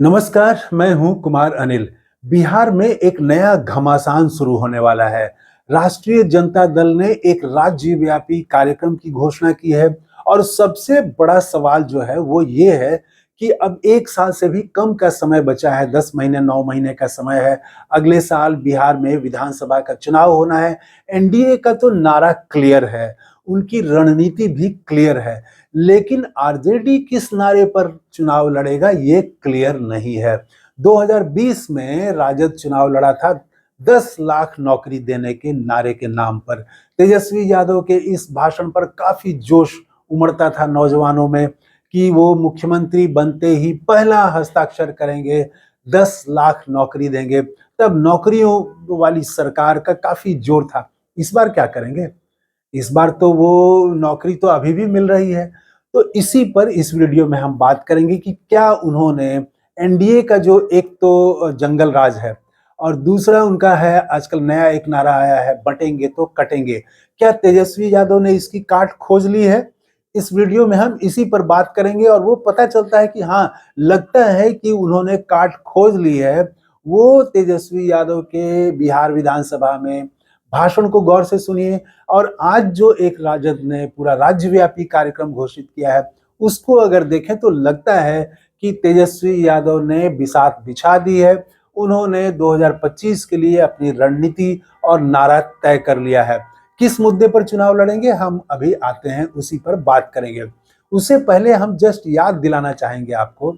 नमस्कार, मैं हूं कुमार अनिल। बिहार में एक नया घमासान शुरू होने वाला है। राष्ट्रीय जनता दल ने एक राज्यव्यापी कार्यक्रम की घोषणा की है और सबसे बड़ा सवाल जो है वो ये है कि अब 1 साल से भी कम का समय बचा है, 10 महीने 9 महीने का समय है। अगले साल बिहार में विधानसभा का चुनाव होना है। एनडीए का तो नारा क्लियर है, उनकी रणनीति भी क्लियर है, लेकिन आरजेडी किस नारे पर चुनाव लड़ेगा ये क्लियर नहीं है। 2020 में राजद चुनाव लड़ा था 10 लाख नौकरी देने के नारे के नाम पर। तेजस्वी यादव के इस भाषण पर काफी जोश उमड़ता था नौजवानों में कि वो मुख्यमंत्री बनते ही पहला हस्ताक्षर करेंगे, 10 लाख नौकरी देंगे। तब नौकरियों वाली सरकार का काफी जोर था। इस बार क्या करेंगे? इस बार तो वो नौकरी तो अभी भी मिल रही है। तो इसी पर इस वीडियो में हम बात करेंगे कि क्या उन्होंने एनडीए का जो एक तो जंगल राज है और दूसरा उनका है आजकल नया एक नारा आया है बटेंगे तो कटेंगे, क्या तेजस्वी यादव ने इसकी काट खोज ली है? इस वीडियो में हम इसी पर बात करेंगे और वो पता चलता है कि हाँ, लगता है कि उन्होंने काट खोज ली है। वो तेजस्वी यादव के बिहार विधानसभा में भाषण को गौर से सुनिए और आज जो एक राजद ने पूरा राज्यव्यापी कार्यक्रम घोषित किया है उसको अगर देखें तो लगता है कि तेजस्वी यादव ने बिसात बिछा दी है। उन्होंने 2025 के लिए अपनी रणनीति और नारा तय कर लिया है। किस मुद्दे पर चुनाव लड़ेंगे हम अभी आते हैं, उसी पर बात करेंगे। उससे पहले हम जस्ट याद दिलाना चाहेंगे आपको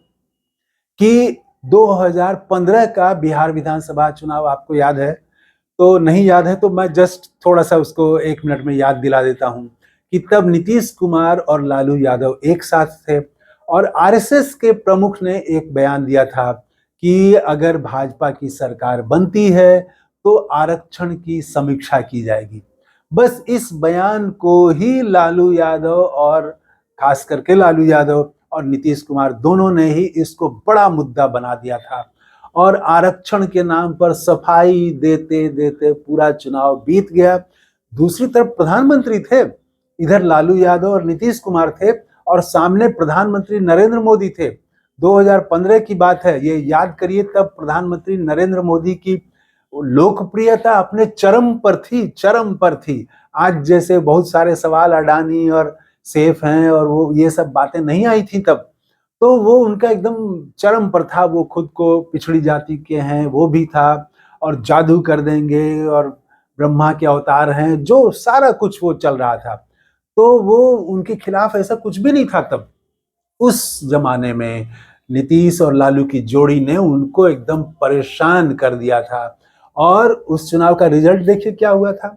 कि 2015 का बिहार विधानसभा चुनाव आपको याद है? तो नहीं याद है तो मैं जस्ट थोड़ा-सा उसको 1 मिनट में याद दिला देता हूँ कि तब नीतीश कुमार और लालू यादव एक साथ थे और आरएसएस के प्रमुख ने एक बयान दिया था कि अगर भाजपा की सरकार बनती है तो आरक्षण की समीक्षा की जाएगी। बस इस बयान को ही लालू यादव और खास करके लालू यादव और नीतीश कुमार दोनों ने ही इसको बड़ा मुद्दा बना दिया था और आरक्षण के नाम पर सफाई देते देते पूरा चुनाव बीत गया। दूसरी तरफ प्रधानमंत्री थे, इधर लालू यादव और नीतीश कुमार थे और सामने प्रधानमंत्री नरेंद्र मोदी थे। 2015 की बात है, ये याद करिए, तब प्रधानमंत्री नरेंद्र मोदी की लोकप्रियता अपने चरम पर थी। आज जैसे बहुत सारे सवाल अडानी और सेफ हैं और वो ये सब बातें नहीं आई थी तब। तो वो उनका एकदम चरम पर था, वो खुद को पिछड़ी जाति के हैं वो भी था और जादू कर देंगे और ब्रह्मा के अवतार हैं, जो सारा कुछ वो चल रहा था। तो वो उनके खिलाफ ऐसा कुछ भी नहीं था तब। उस जमाने में नीतीश और लालू की जोड़ी ने उनको एकदम परेशान कर दिया था और उस चुनाव का रिजल्ट देखिए क्या हुआ था।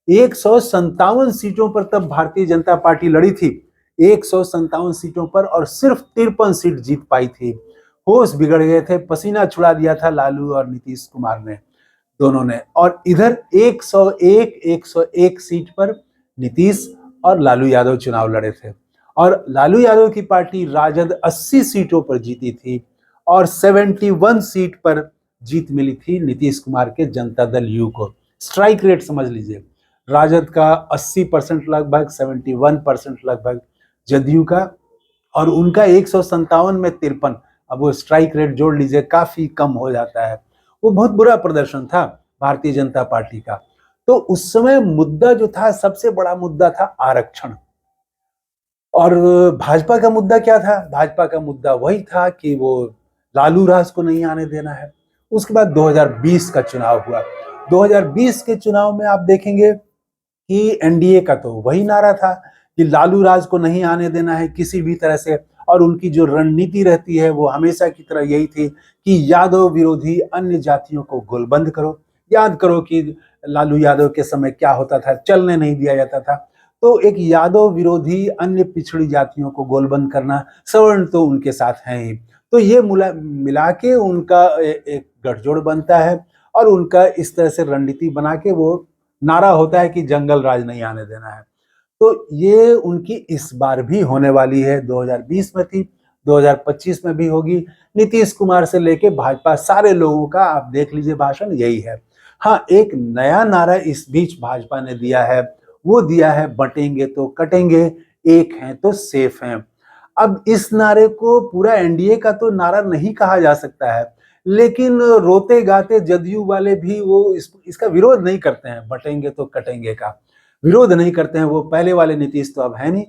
157 सीटों पर तब भारतीय जनता पार्टी लड़ी थी, 157 सीटों पर और सिर्फ 53 सीट जीत पाई थी। होश बिगड़ गए थे, पसीना छुड़ा दिया था लालू और नीतीश कुमार ने, दोनों ने। और इधर 101 सीट पर नीतीश और लालू यादव चुनाव लड़े थे और लालू यादव की पार्टी राजद 80 सीटों पर जीती थी और 71 सीट पर जीत मिली थी नीतीश कुमार के जनता दल यू को। स्ट्राइक रेट समझ लीजिए, राजद का 80% लगभग, 71% लगभग जदयू का और उनका 157 में 53। अब वो स्ट्राइक रेट जोड़ लीजिए, काफी कम हो जाता है। वो बहुत बुरा प्रदर्शन था भारतीय जनता पार्टी का। तो उस समय मुद्दा जो था, सबसे बड़ा मुद्दा था आरक्षण। और भाजपा का मुद्दा क्या था? भाजपा का मुद्दा वही था कि वो लालू राज को नहीं आने देना है। उसके बाद 2020 का चुनाव हुआ। 2020 के चुनाव में आप देखेंगे कि एनडीए का तो वही नारा था कि लालू राज को नहीं आने देना है किसी भी तरह से। और उनकी जो रणनीति रहती है वो हमेशा की तरह यही थी कि यादव विरोधी अन्य जातियों को गोलबंद करो। याद करो कि लालू यादव के समय क्या होता था, चलने नहीं दिया जाता था। तो एक यादव विरोधी अन्य पिछड़ी जातियों को गोलबंद करना, सवर्ण तो उनके साथ हैं ही। तो ये मिला के उनका एक गठजोड़ बनता है और उनका इस तरह से रणनीति बना के वो नारा होता है कि जंगल राज नहीं आने देना है। तो ये उनकी इस बार भी होने वाली है, 2020 में थी, 2025 में भी होगी। नीतीश कुमार से लेके भाजपा सारे लोगों का आप देख लीजिए भाषण यही है। हाँ, एक नया नारा इस बीच भाजपा ने दिया है, वो दिया है बटेंगे तो कटेंगे, एक हैं तो सेफ हैं। अब इस नारे को पूरा एनडीए का तो नारा नहीं कहा जा सकता है, लेकिन रोते गाते जदयू वाले भी वो इसका विरोध नहीं करते हैं, बटेंगे तो कटेंगे का विरोध नहीं करते हैं। वो पहले वाले नीतीश तो अब है नहीं,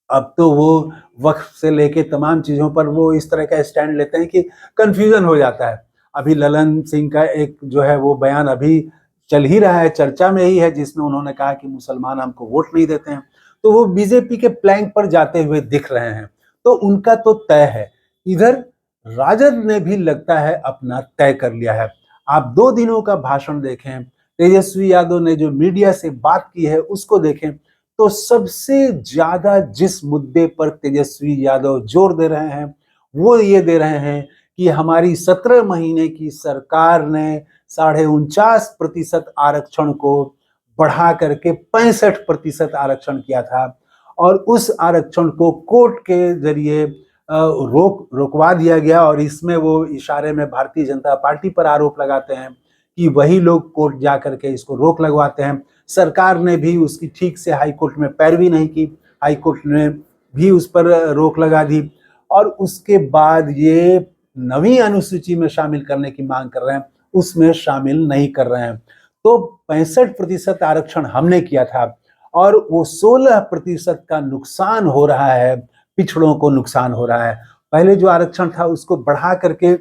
अब तो वो वक्फ से लेके तमाम चीजों पर वो इस तरह का स्टैंड लेते हैं कि कंफ्यूजन हो जाता है। अभी ललन सिंह का एक जो है वो बयान अभी चल ही रहा है, चर्चा में ही है, जिसमें उन्होंने कहा कि मुसलमान हमको वोट नहीं देते हैं। तो वो बीजेपी के प्लैंक पर जाते हुए दिख रहे हैं, तो उनका तो तय है। इधर राजद ने भी लगता है अपना तय कर लिया है। आप 2 दिनों का भाषण देखें, तेजस्वी यादव ने जो मीडिया से बात की है उसको देखें, तो सबसे ज्यादा जिस मुद्दे पर तेजस्वी यादव जोर दे रहे हैं वो ये दे रहे हैं कि हमारी 17 महीने की सरकार ने 49.5% आरक्षण को बढ़ा करके 65% आरक्षण किया था, और उस आरक्षण को कोर्ट के जरिए रोकवा दिया गया। और इसमें वो इशारे में भारतीय जनता पार्टी पर आरोप लगाते हैं कि वही लोग कोर्ट जा करके इसको रोक लगवाते हैं। सरकार ने भी उसकी ठीक से हाई कोर्ट में पैरवी नहीं की, हाई कोर्ट ने भी उस पर रोक लगा दी, और उसके बाद ये नवी अनुसूची में शामिल करने की मांग कर रहे हैं, उसमें शामिल नहीं कर रहे हैं। तो 65% आरक्षण हमने किया था, और वो 16% का नुकसान हो रहा है, पिछड़ों को नुकसान हो रहा है। पहले जो आरक्षण था उसको बढ़ा करके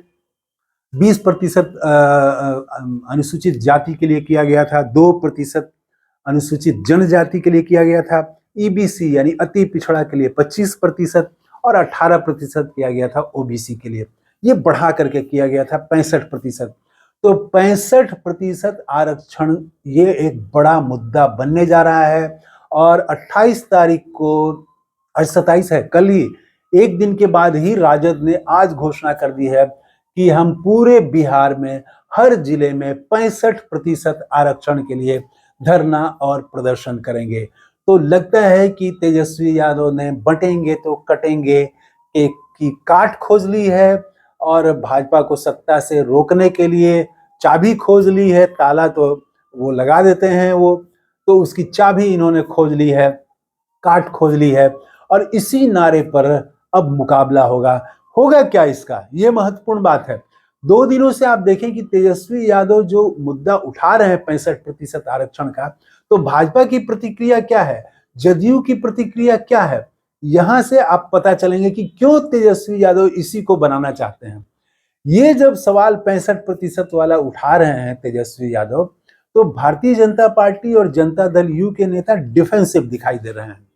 20% अनुसूचित जाति के लिए किया गया था, 2% अनुसूचित जनजाति के लिए किया गया था, ईबीसी यानी अति पिछड़ा के लिए 25% और 18% किया गया था ओबीसी के लिए। ये बढ़ा करके किया गया था 65%। तो 65% आरक्षण ये एक बड़ा मुद्दा बनने जा रहा है, और 28 तारीख को, आज 27 है, कल ही, एक दिन के बाद ही राजद ने आज घोषणा कर दी है कि हम पूरे बिहार में हर जिले में 65% आरक्षण के लिए धरना और प्रदर्शन करेंगे। तो लगता है कि तेजस्वी यादव ने बटेंगे तो कटेंगे की काट खोज ली है, और भाजपा को सत्ता से रोकने के लिए चाबी खोज ली है। ताला तो वो लगा देते हैं, वो तो उसकी चाबी इन्होंने खोज ली है, काट खोज ली है, और इसी नारे पर अब मुकाबला होगा। होगा क्या इसका, ये महत्वपूर्ण बात है। 2 दिनों से आप देखें कि तेजस्वी यादव जो मुद्दा उठा रहे हैं 65% आरक्षण का, तो भाजपा की प्रतिक्रिया क्या है, जदयू की प्रतिक्रिया क्या है, यहां से आप पता चलेंगे कि क्यों तेजस्वी यादव इसी को बनाना चाहते हैं। ये जब सवाल 65% वाला उठा रहे हैं तेजस्वी यादव, तो भारतीय जनता पार्टी और जनता दल यू के नेता डिफेंसिव दिखाई दे रहे हैं।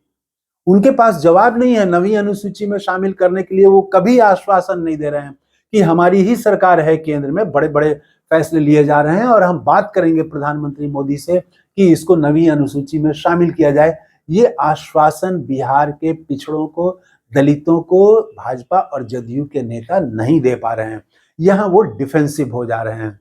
उनके पास जवाब नहीं है नवी अनुसूची में शामिल करने के लिए। वो कभी आश्वासन नहीं दे रहे हैं कि हमारी ही सरकार है, केंद्र में बड़े बड़े फैसले लिए जा रहे हैं और हम बात करेंगे प्रधानमंत्री मोदी से कि इसको नवी अनुसूची में शामिल किया जाए। ये आश्वासन बिहार के पिछड़ों को, दलितों को भाजपा और जदयू के नेता नहीं दे पा रहे हैं। यहां वो डिफेंसिव हो जा रहे हैं।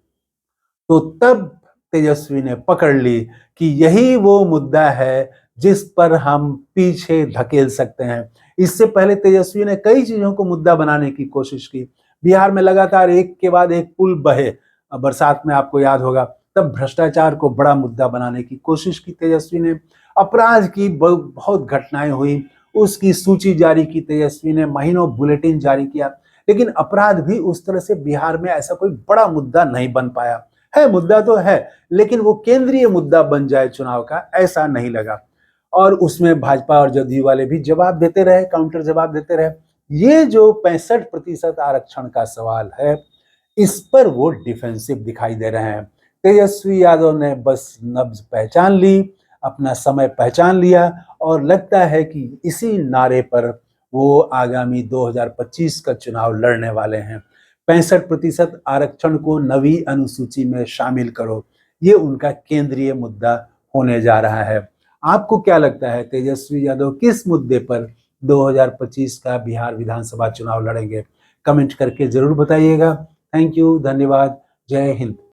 तो तब तेजस्वी ने पकड़ ली कि यही वो मुद्दा है जिस पर हम पीछे धकेल सकते हैं। इससे पहले तेजस्वी ने कई चीजों को मुद्दा बनाने की कोशिश की। बिहार में लगातार एक के बाद एक पुल बहे, बरसात में आपको याद होगा, तब भ्रष्टाचार को बड़ा मुद्दा बनाने की कोशिश की तेजस्वी ने। अपराध की बहुत घटनाएं हुई, उसकी सूची जारी की तेजस्वी ने, महीनों बुलेटिन जारी किया, लेकिन अपराध भी उस तरह से बिहार में ऐसा कोई बड़ा मुद्दा नहीं बन पाया है। मुद्दा तो है, लेकिन वो केंद्रीय मुद्दा बन जाए चुनाव का, ऐसा नहीं लगा। और उसमें भाजपा और जदयू वाले भी जवाब देते रहे, काउंटर जवाब देते रहे। ये जो 65% आरक्षण का सवाल है, इस पर वो डिफेंसिव दिखाई दे रहे हैं। तेजस्वी यादव ने बस नब्ज पहचान ली, अपना समय पहचान लिया, और लगता है कि इसी नारे पर वो आगामी 2025 का चुनाव लड़ने वाले हैं। 65% आरक्षण को नवी अनुसूची में शामिल करो, ये उनका केंद्रीय मुद्दा होने जा रहा है। आपको क्या लगता है, तेजस्वी यादव किस मुद्दे पर 2025 का बिहार विधानसभा चुनाव लड़ेंगे? कमेंट करके जरूर बताइएगा। थैंक यू, धन्यवाद, जय हिंद।